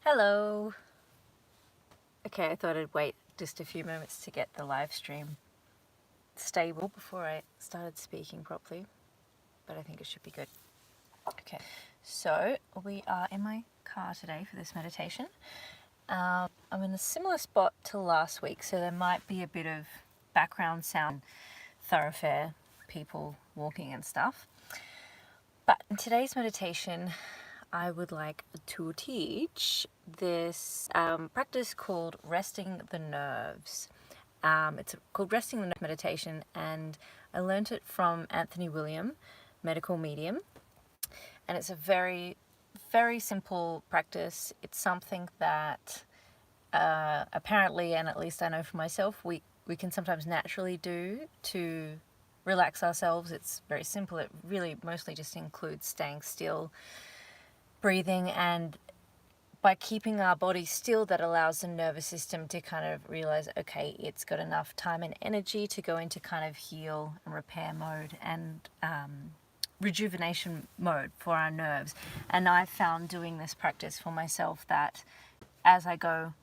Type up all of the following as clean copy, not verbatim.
Hello. Okay, I thought I'd wait just a few moments to get the live stream stable before I started speaking properly, but I think it should be good. Okay, so we are in my car today for this meditation. I'm in a similar spot to last week, so there might be a bit of background sound, thoroughfare, people walking and stuff. But in today's meditation, I would like to teach this practice called resting the nerves. It's called resting the nerve meditation, and I learned it from Anthony William, medical medium. And it's a very, very simple practice. It's something that apparently, and at least I know for myself, we can sometimes naturally do to relax ourselves. It's very simple. It really mostly just includes staying still, breathing, and by keeping our body still, that allows the nervous system to kind of realize, okay, it's got enough time and energy to go into kind of heal and repair mode and rejuvenation mode for our nerves. And I've found doing this practice for myself that as I go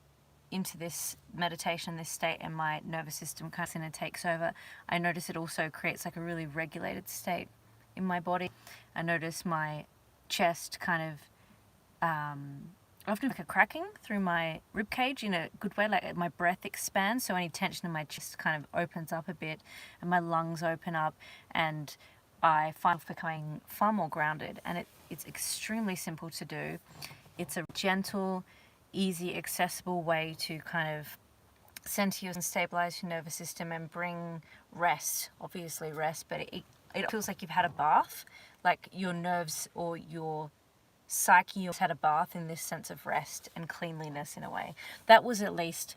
into this meditation, this state, and my nervous system kind of takes over, I notice it also creates like a really regulated state in my body. I notice my chest kind of often like a cracking through my rib cage in a good way, like my breath expands, so any tension in my chest kind of opens up a bit and my lungs open up, and I find myself becoming far more grounded. And it's extremely simple to do. It's a gentle, easy, accessible way to kind of center and stabilize your nervous system and bring rest, obviously rest, but it feels like you've had a bath, like your nerves or your psyche has had a bath in this sense of rest and cleanliness in a way. That was at least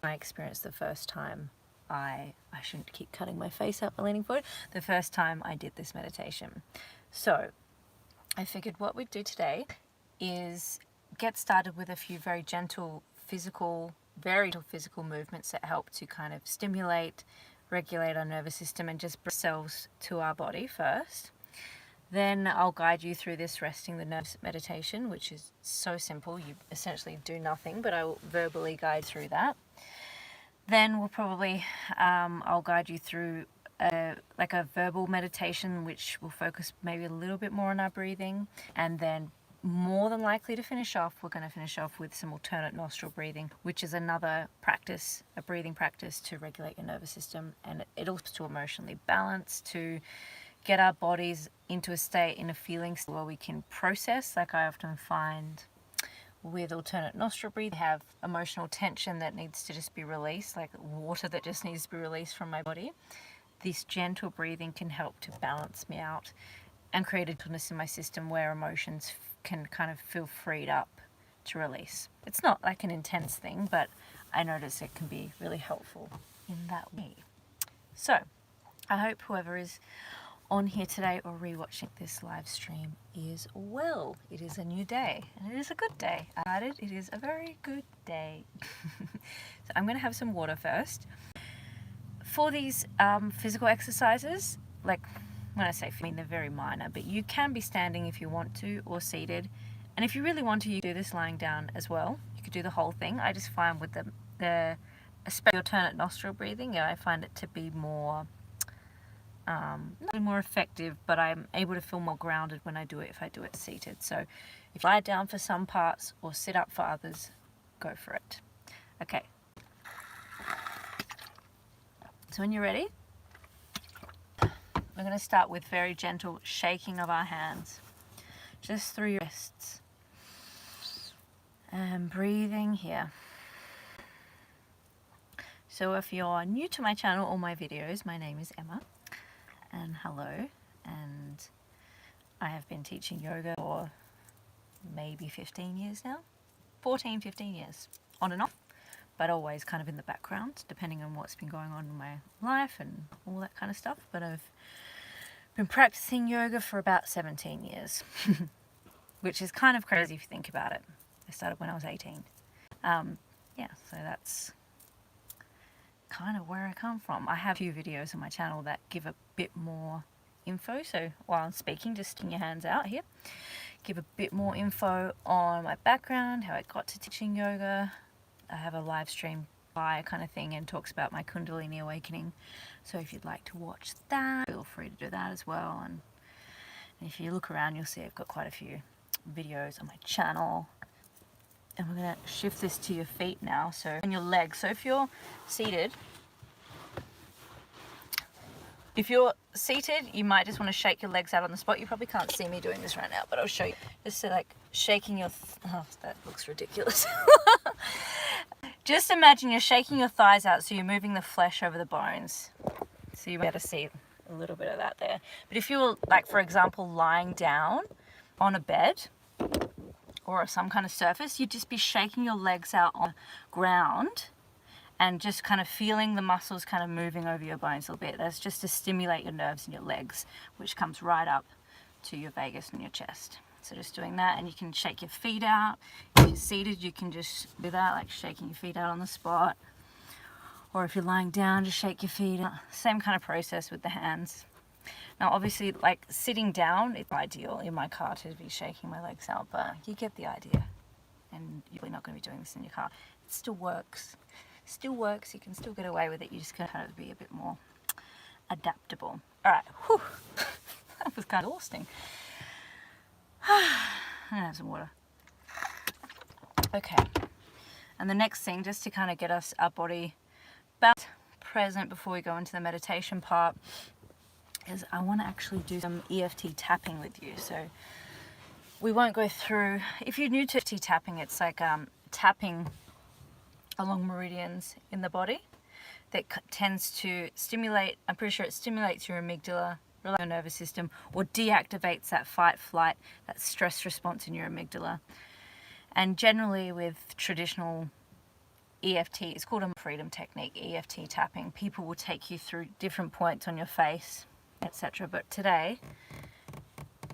my experience the first time I shouldn't keep cutting my face up and leaning forward, the first time I did this meditation. So I figured what we'd do today is get started with a few very gentle physical movements that help to kind of stimulate, regulate our nervous system and just bring ourselves to our body first. Then I'll guide you through this resting the nerves meditation, which is so simple. You essentially do nothing, but I will verbally guide through that. Then we'll probably, I'll guide you through a verbal meditation, which will focus maybe a little bit more on our breathing. And then more than likely to finish off, we're going to finish off with some alternate nostril breathing, which is another practice, a breathing practice to regulate your nervous system. And it also to emotionally balance, to get our bodies into a state, in a feeling where we can process. Like I often find with alternate nostril breathing, I have emotional tension that needs to just be released, like water that just needs to be released from my body. This gentle breathing can help to balance me out and create a gentleness in my system where emotions can kind of feel freed up to release. It's not like an intense thing, but I notice it can be really helpful in that way. So I hope whoever is on here today or rewatching this live stream is well. It is a new day and it is a good day. It is a very good day. So I'm going to have some water first. For these physical exercises, like when I say I mean they're very minor, but you can be standing if you want to, or seated. And if you really want to, you do this lying down as well. You could do the whole thing. I just find with the especially alternate nostril breathing, I find it to be more not more effective, but I'm able to feel more grounded when I do it if I do it seated. So if you lie down for some parts or sit up for others, go for it. Okay. So when you're ready, we're going to start with very gentle shaking of our hands, just through your wrists. And breathing here. So if you're new to my channel or my videos, my name is Emma. And hello, and I have been teaching yoga for maybe 15 years now, 14, 15 years, on and off, but always kind of in the background, depending on what's been going on in my life and all that kind of stuff. But I've been practicing yoga for about 17 years, which is kind of crazy if you think about it. I started when I was 18. Yeah, so that's kind of where I come from. I have a few videos on my channel that give a bit more info, so while I'm speaking, just sticking your hands out here, give a bit more info on my background, how I got to teaching yoga. I have a live stream kind of thing and talks about my Kundalini awakening. So if you'd like to watch that, feel free to do that as well. And if you look around, you'll see I've got quite a few videos on my channel. And we're going to shift this to your feet now. So on your legs. So if you're seated, you might just want to shake your legs out on the spot. You probably can't see me doing this right now, but I'll show you. Just so like shaking your, oh, that looks ridiculous. Just imagine you're shaking your thighs out, so you're moving the flesh over the bones. So you might be able to see a little bit of that there. But if you were, like, for example, lying down on a bed or some kind of surface, you'd just be shaking your legs out on the ground and just kind of feeling the muscles kind of moving over your bones a little bit. That's just to stimulate your nerves in your legs, which comes right up to your vagus and your chest. So just doing that, and you can shake your feet out. If you're seated, you can just do that, like shaking your feet out on the spot. Or if you're lying down, just shake your feet out. Same kind of process with the hands. Now, obviously, like sitting down, it's ideal in my car to be shaking my legs out, but you get the idea. And you're probably not going to be doing this in your car. It still works. Still works. You can still get away with it. You just got to kind of be a bit more adaptable. All right. Whew. That was kind of exhausting. I'm gonna have some water. Okay, and the next thing, just to kind of get our body back present before we go into the meditation part, is I want to actually do some EFT tapping with you. So we won't go through, if you're new to EFT tapping, it's like tapping along meridians in the body that tends to stimulate, I'm pretty sure it stimulates your amygdala, your nervous system, or deactivates that fight, flight, that stress response in your amygdala. And generally with traditional EFT, it's called a freedom technique, EFT tapping. People will take you through different points on your face, etc. But today,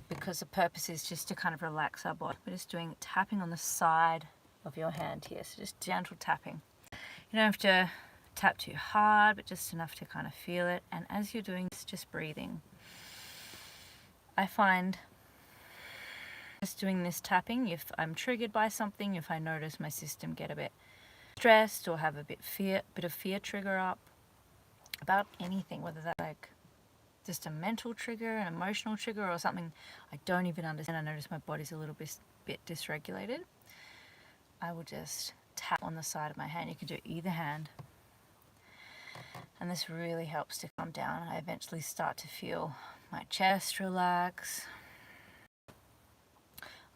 because the purpose is just to kind of relax our body, we're just doing tapping on the side of your hand here. So just gentle tapping. You don't have to tap too hard, but just enough to kind of feel it. And as you're doing this, just breathing. I find just doing this tapping, if I'm triggered by something, if I notice my system get a bit stressed or have a bit of fear trigger up about anything, whether that's like just a mental trigger, an emotional trigger, or something I don't even understand, I notice my body's a little bit dysregulated, I will just tap on the side of my hand. You can do either hand. And this really helps to calm down. I eventually start to feel my chest relax,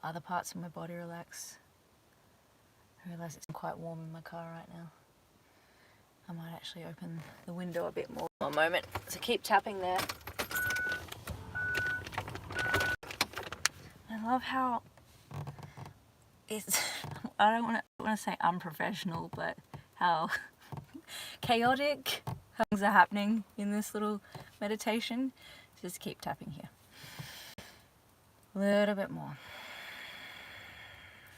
other parts of my body relax. I realize it's quite warm in my car right now. I might actually open the window a bit more for a moment. So keep tapping there. I love how it's, I don't want to say unprofessional, but how chaotic things are happening in this little meditation. Just keep tapping here. A little bit more.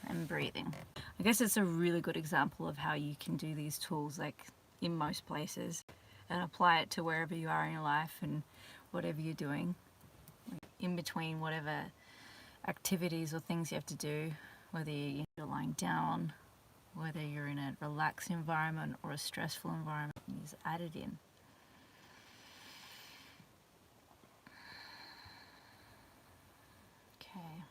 And breathing. I guess it's a really good example of how you can do these tools like in most places and apply it to wherever you are in your life and whatever you're doing. In between whatever activities or things you have to do, whether you're lying down, whether you're in a relaxed environment or a stressful environment, is added in. Okay.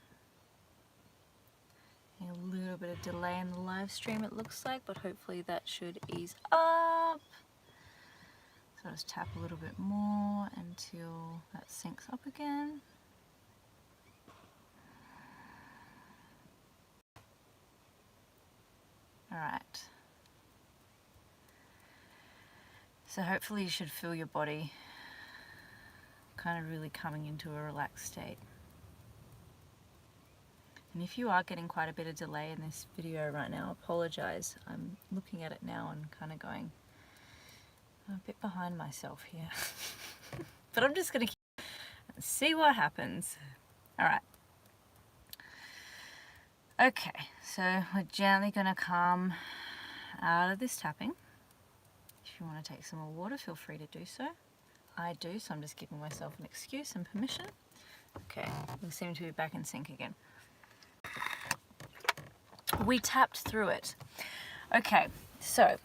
A little bit of delay in the live stream it looks like, but hopefully that should ease up. So I'll just tap a little bit more until that syncs up again. Alright. So hopefully you should feel your body kind of really coming into a relaxed state. And if you are getting quite a bit of delay in this video right now, I apologize. I'm looking at it now and kind of going a bit behind myself here. But I'm just going to see what happens. Alright. Okay, so we're gently going to come out of this tapping. If you want to take some more water, feel free to do so. I do, so I'm just giving myself an excuse and permission. Okay, we seem to be back in sync again. we tapped through it. Okay, so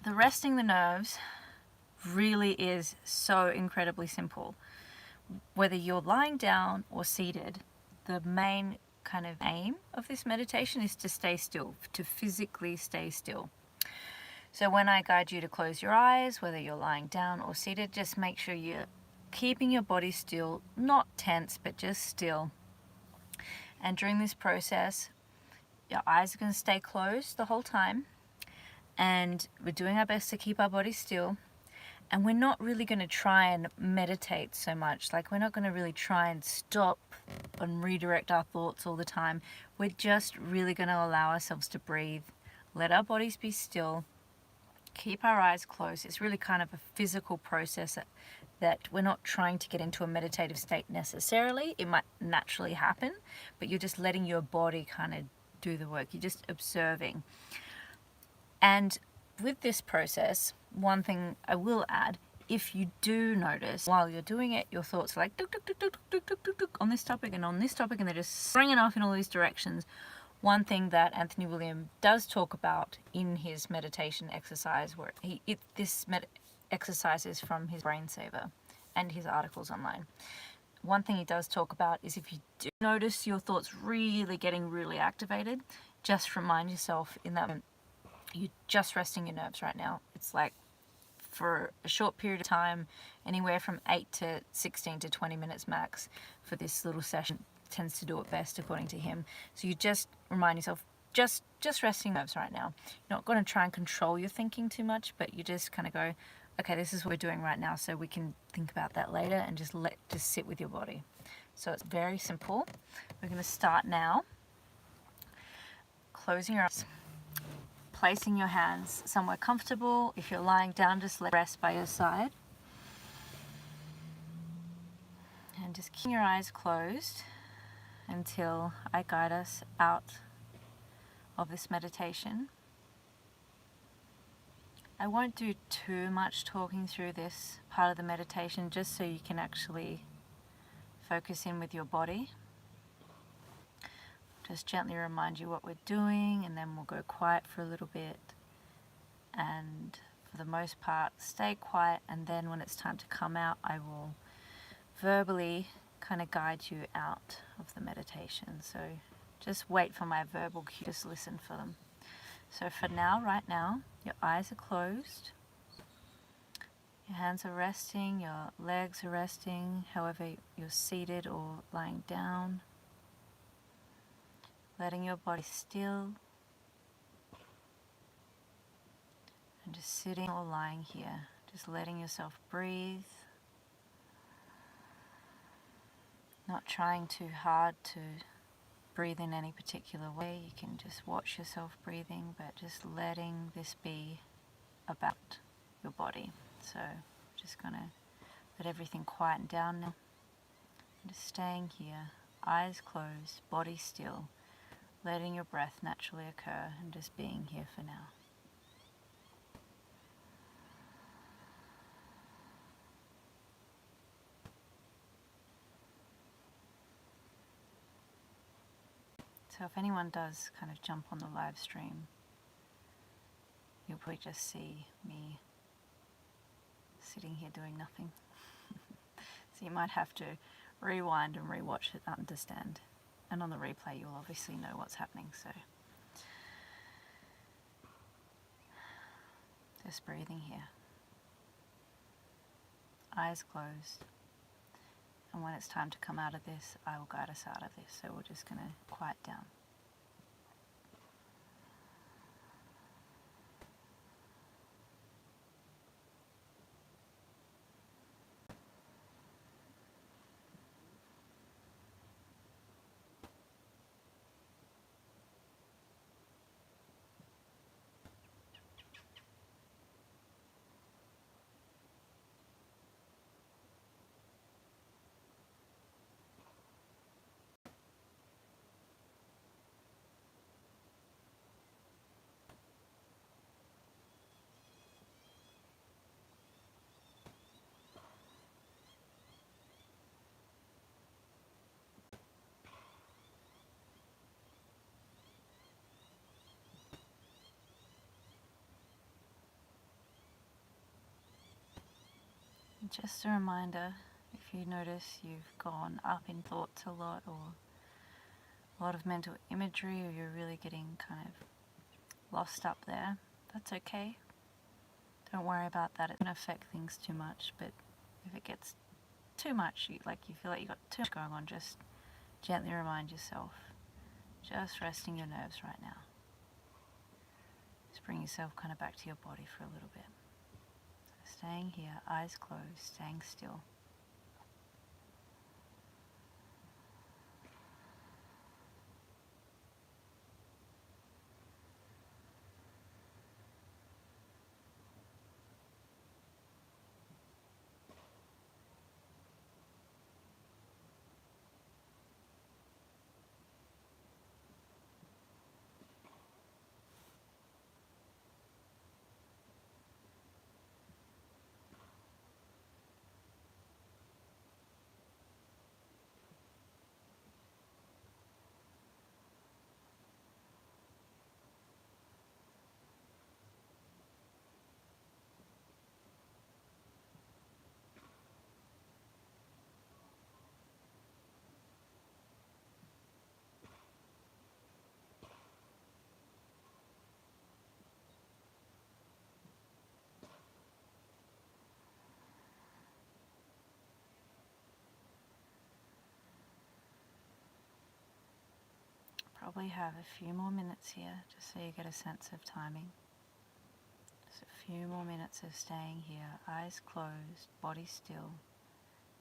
the resting the nerves really is so incredibly simple. Whether you're lying down or seated, the main kind of aim of this meditation is to stay still, to physically stay still. So when I guide you to close your eyes, whether you're lying down or seated, just make sure you're keeping your body still, not tense, but just still. And during this process, your eyes are going to stay closed the whole time. And we're doing our best to keep our body still. And we're not really going to try and meditate so much. Like, we're not going to really try and stop and redirect our thoughts all the time. We're just really going to allow ourselves to breathe, let our bodies be still, keep our eyes closed. It's really kind of a physical process that we're not trying to get into a meditative state necessarily. It might naturally happen, but you're just letting your body kind of do the work. You're just observing. And with this process, one thing I will add, if you do notice while you're doing it, your thoughts are like tuk, tuk, tuk, tuk, tuk, tuk, tuk, tuk, on this topic and on this topic, and they're just springing off in all these directions. One thing that Anthony William does talk about in his meditation exercise, where this exercise is from his Brain Saver and his articles online. One thing he does talk about is if you do notice your thoughts really getting really activated, just remind yourself in that moment, you're just resting your nerves right now. It's like for a short period of time, anywhere from 8 to 16 to 20 minutes max for this little session. Tends to do it best according to him. So you just remind yourself, just resting nerves right now. You're not going to try and control your thinking too much, but you just kind of go, okay, this is what we're doing right now, so we can think about that later, and just sit with your body. So it's very simple. We're going to start now. Closing your eyes, placing your hands somewhere comfortable. If you're lying down, just let it rest by your side. And just keep your eyes closed until I guide us out of this meditation. I won't do too much talking through this part of the meditation, just so you can actually focus in with your body. Just gently remind you what we're doing, and then we'll go quiet for a little bit. And for the most part, stay quiet, and then when it's time to come out, I will verbally kind of guide you out of the meditation. So just wait for my verbal cue, just listen for them. So for now, right now, your eyes are closed, your hands are resting, your legs are resting, however you're seated or lying down, letting your body still, and just sitting or lying here, just letting yourself breathe. Not trying too hard to breathe in any particular way. You can just watch yourself breathing, but just letting this be about your body. So just going to let everything quieten down now. Just staying here, eyes closed, body still, letting your breath naturally occur, and just being here for now. So if anyone does kind of jump on the live stream, you'll probably just see me sitting here doing nothing. So you might have to rewind and rewatch it to understand. And on the replay, you'll obviously know what's happening. So just breathing here. Eyes closed. And when it's time to come out of this, I will guide us out of this. So we're just going to quiet down. just a reminder, if you notice you've gone up in thoughts a lot, or a lot of mental imagery, or you're really getting kind of lost up there, that's okay. Don't worry about that. It doesn't affect things too much, but if it gets too much, you feel like you've got too much going on, just gently remind yourself, just resting your nerves right now. Just bring yourself kind of back to your body for a little bit. So staying here, eyes closed, staying still. Probably have a few more minutes here, just so you get a sense of timing. Just a few more minutes of staying here, eyes closed, body still,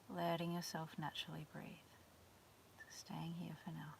letting yourself naturally breathe. Just staying here for now.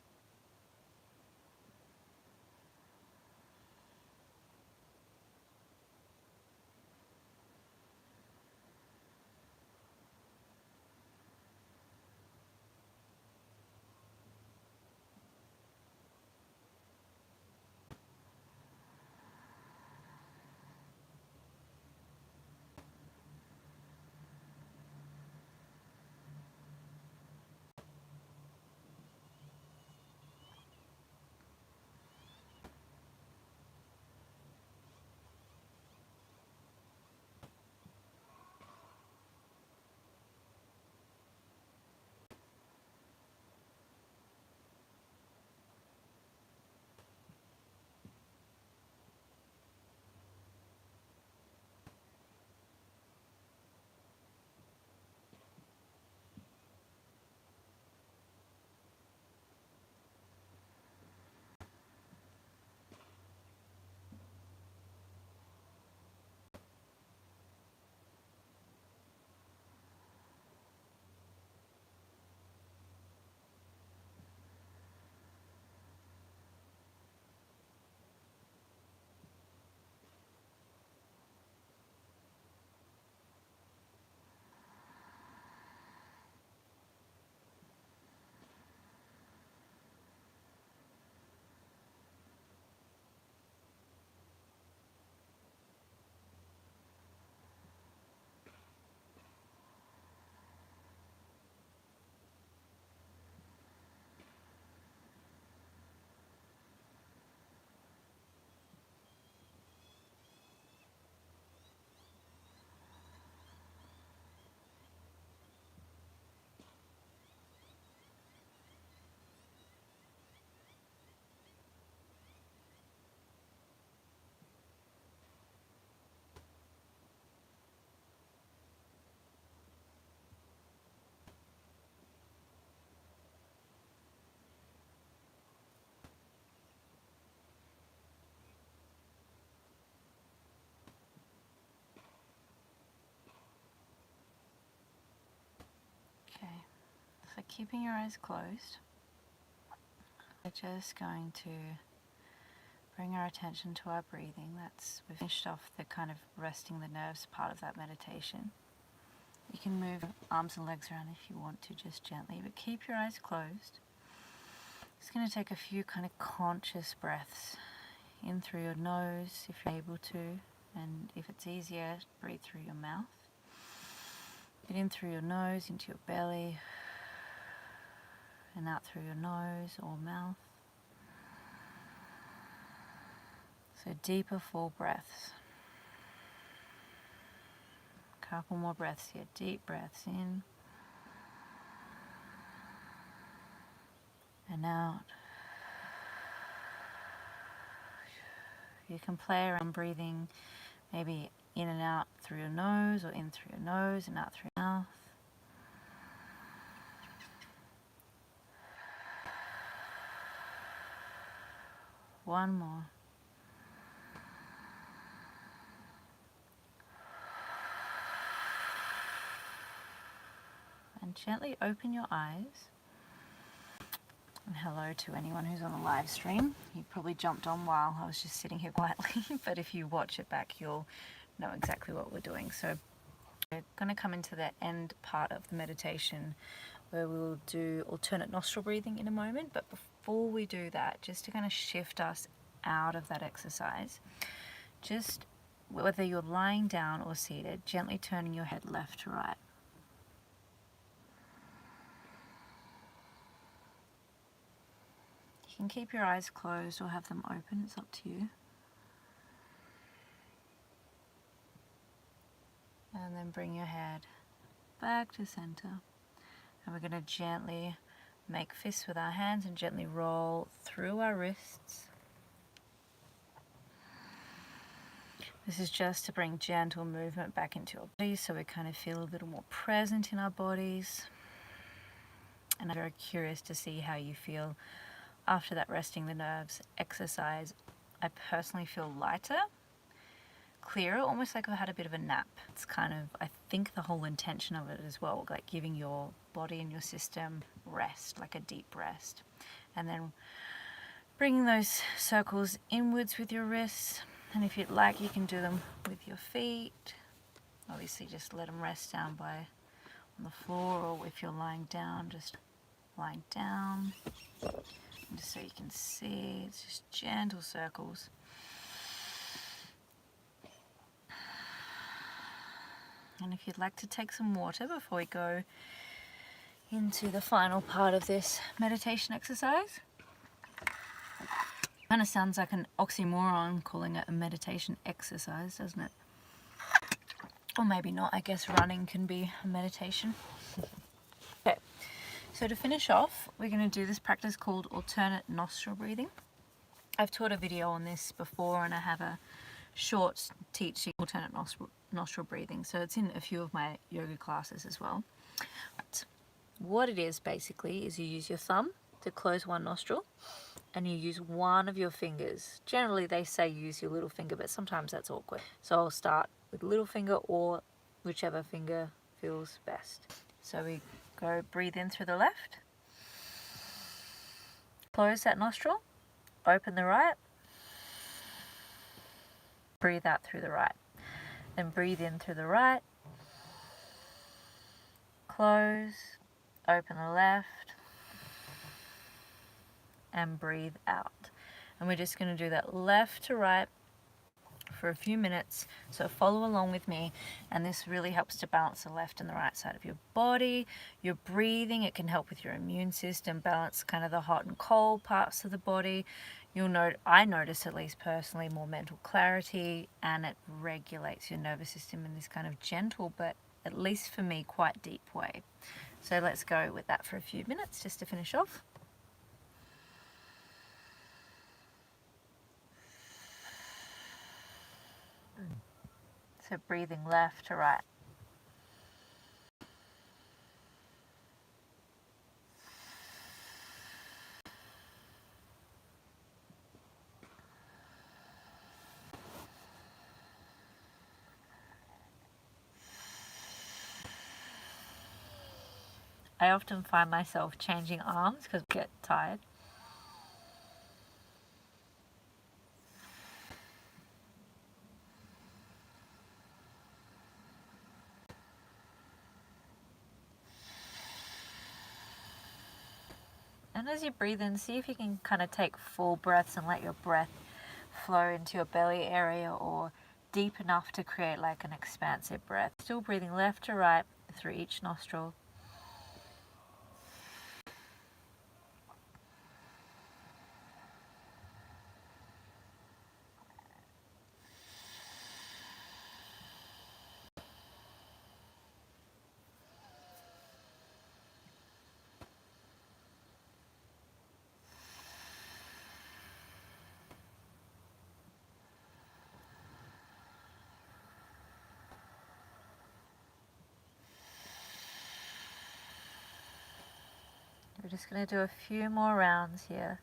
Okay, so keeping your eyes closed, we're just going to bring our attention to our breathing. We've finished off the kind of resting the nerves part of that meditation. You can move arms and legs around if you want to, just gently, but keep your eyes closed. It's going to take a few kind of conscious breaths in through your nose if you're able to, and if it's easier, breathe through your mouth. Get in through your nose, into your belly, and out through your nose or mouth. So deeper full breaths. Couple more breaths here. Deep breaths in and out. You can play around breathing, maybe in and out through your nose, or in through your nose and out through your mouth. One more. And gently open your eyes. And hello to anyone who's on a live stream. You probably jumped on while I was just sitting here quietly, but if you watch it back, you'll know exactly what we're doing. So we're going to come into the end part of the meditation where we'll do alternate nostril breathing in a moment. But before we do that, just to kind of shift us out of that exercise, just whether you're lying down or seated, gently turning your head left to right. You can keep your eyes closed or have them open, it's up to you. And then bring your head back to center. And we're going to gently make fists with our hands and gently roll through our wrists. This is just to bring gentle movement back into your body, so we kind of feel a little more present in our bodies. And I'm very curious to see how you feel after that resting the nerves exercise. I personally feel lighter, clearer, almost like I've had a bit of a nap. It's kind of, I think, the whole intention of it as well, like giving your body and your system rest, like a deep rest. And then bringing those circles inwards with your wrists. And if you'd like, you can do them with your feet. Obviously, just let them rest down on the floor, or if you're lying down, just lying down. And just so you can see, it's just gentle circles. And if you'd like to take some water before we go into the final part of this meditation exercise. Kind of sounds like an oxymoron calling it a meditation exercise, doesn't it? Or maybe not. I guess running can be a meditation. Okay, so to finish off, we're going to do this practice called alternate nostril breathing. I've taught a video on this before, and I have a short teaching alternate nostril breathing, so it's in a few of my yoga classes as well. But what it is basically is you use your thumb to close one nostril, and you use one of your fingers. Generally they say use your little finger, but sometimes that's awkward. So I'll start with little finger or whichever finger feels best. So we go, breathe in through the left, close that nostril, open the right, breathe out through the right. Then breathe in through the right, close, open the left, and breathe out. And we're just going to do that left to right for a few minutes, so follow along with me. And this really helps to balance the left and the right side of your body. Your breathing, it can help with your immune system, balance kind of the hot and cold parts of the body. You'll note, I notice at least personally, more mental clarity, and it regulates your nervous system in this kind of gentle, but at least for me, quite deep way. So let's go with that for a few minutes just to finish off. So breathing left to right. I often find myself changing arms because I get tired. And as you breathe in, see if you can kind of take full breaths and let your breath flow into your belly area, or deep enough to create like an expansive breath. Still breathing left to right through each nostril. just going to do a few more rounds here.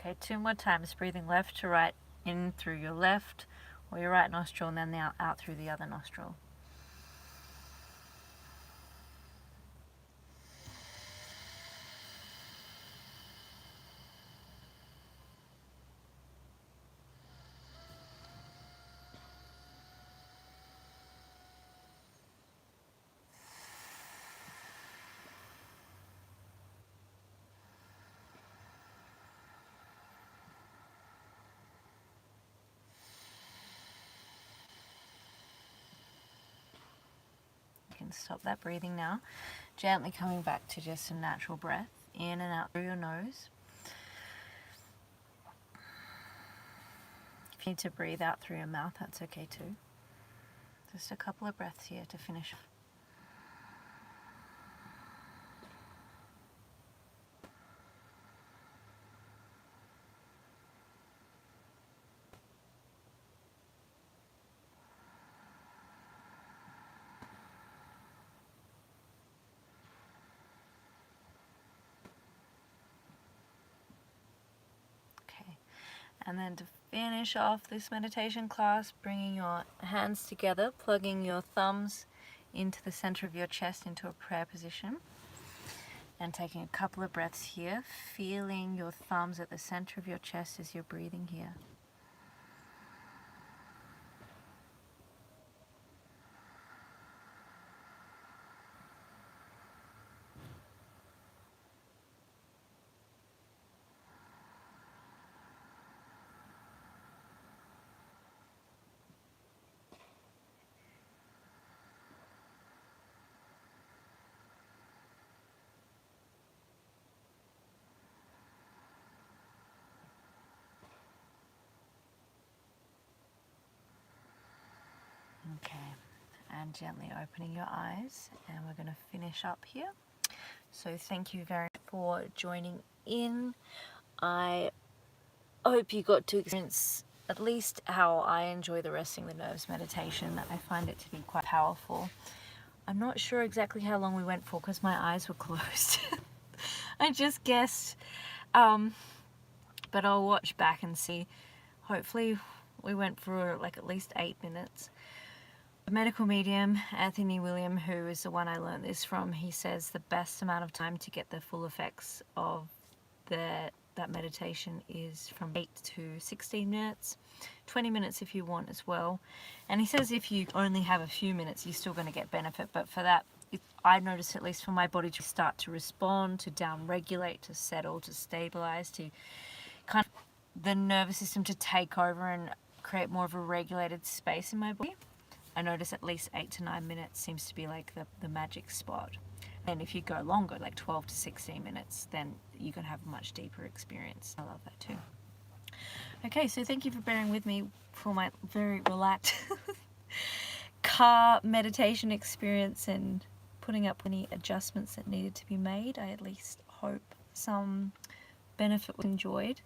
Okay, 2 more times, breathing left to right in through your left or your right nostril, and then out through the other nostril. You can stop that breathing now. Gently coming back to just some natural breath, in and out through your nose. If you need to breathe out through your mouth, that's okay too. Just a couple of breaths here to finish. And then to finish off this meditation class, bringing your hands together, plugging your thumbs into the center of your chest into a prayer position, and taking a couple of breaths here, feeling your thumbs at the center of your chest as you're breathing here. Okay, and gently opening your eyes, and we're going to finish up here. So thank you very much for joining in. I hope you got to experience at least how I enjoy the resting the nerves meditation. I find it to be quite powerful. I'm not sure exactly how long we went for because my eyes were closed. I just guessed, but I'll watch back and see. Hopefully we went for like at least 8 minutes. A medical medium, Anthony William, who is the one I learned this from, he says the best amount of time to get the full effects of that meditation is from 8 to 16 minutes, 20 minutes if you want as well. And he says if you only have a few minutes, you're still going to get benefit. But for that, I notice, at least for my body, to start to respond, to down-regulate, to settle, to stabilize, to kind of the nervous system to take over and create more of a regulated space in my body. I notice at least 8 to 9 minutes seems to be like the magic spot. And if you go longer, like 12 to 16 minutes, then you can have a much deeper experience. I love that too. Okay, so thank you for bearing with me for my very relaxed car meditation experience and putting up any adjustments that needed to be made. I at least hope some benefit was enjoyed.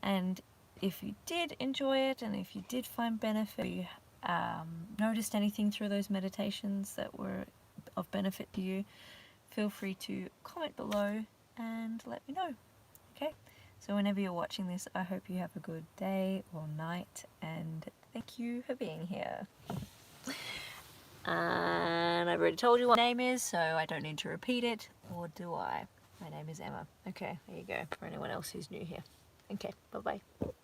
And if you did enjoy it, and if you did find benefit, you noticed anything through those meditations that were of benefit to you, feel free to comment below and let me know. Okay, so whenever you're watching this, I hope you have a good day or night, and thank you for being here. And I've already told you what my name is, so I don't need to repeat it, or do I? My name is Emma. Okay, there you go, for anyone else who's new here. Okay, bye bye.